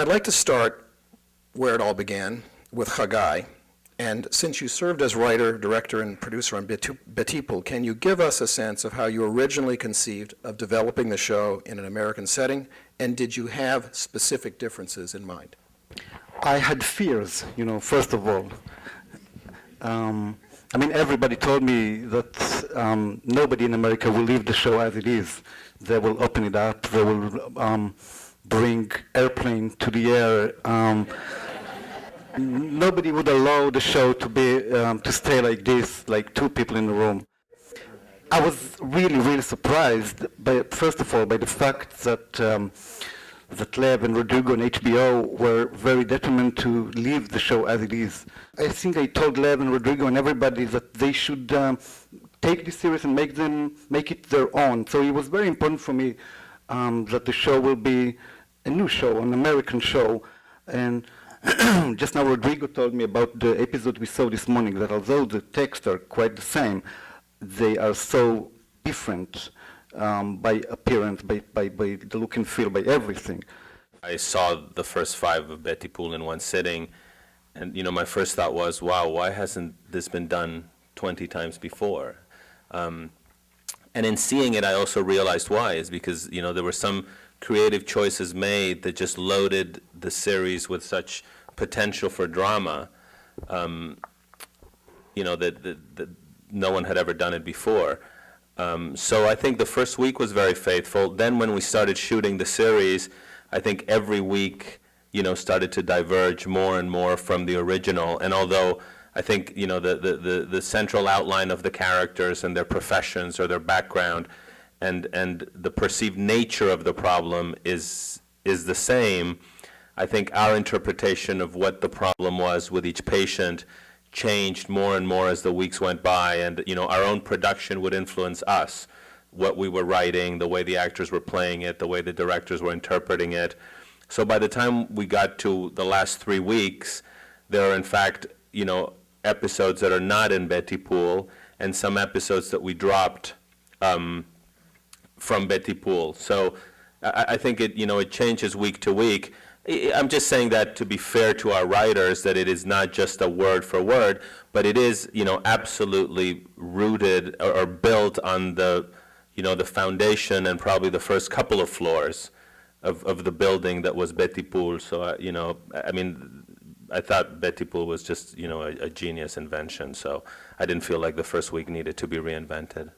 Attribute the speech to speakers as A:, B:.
A: I'd like to start where it all began, with Hagai. And since you served as writer, director, and producer on Be-Tipul, can you give us a sense of how you originally conceived of developing the show in an American setting, and did you have specific differences in mind?
B: I had fears, first of all. Everybody told me that nobody in America will leave the show as it is. They will open it up, they will bring airplane to the air. Nobody would allow the show to be to stay like this, like two people in the room. I was really, really surprised first of all, by the fact that Lev and Rodrigo and HBO were very determined to leave the show as it is. I think I told Lev and Rodrigo and everybody that they should take this series and make it their own. So it was very important for me that the show will be a new show, an American show. And just now Rodrigo told me about the episode we saw this morning, that although the texts are quite the same, they are so different. By appearance, by the look and feel, by everything.
C: I saw the first 5 of Be-Tipul in one sitting, and my first thought was, wow, why hasn't this been done 20 times before? And in seeing it, I also realized why, is because there were some creative choices made that just loaded the series with such potential for drama, that no one had ever done it before. So I think the first week was very faithful. Then when we started shooting the series, I think every week, started to diverge more and more from the original. And although I think, the central outline of the characters and their professions or their background and the perceived nature of the problem is the same, I think our interpretation of what the problem was with each patient changed more and more as the weeks went by, and our own production would influence us, what we were writing, the way the actors were playing it, the way the directors were interpreting it. So by the time we got to the last 3 weeks, there are in fact episodes that are not in Be-Tipul, and some episodes that we dropped from Be-Tipul. So I think it changes week to week. I'm just saying that to be fair to our writers, that it is not just a word for word, but it is, absolutely rooted or built on the, the foundation and probably the first couple of floors of the building that was Be-Tipul. So, I thought Be-Tipul was just, a genius invention. So I didn't feel like the first week needed to be reinvented.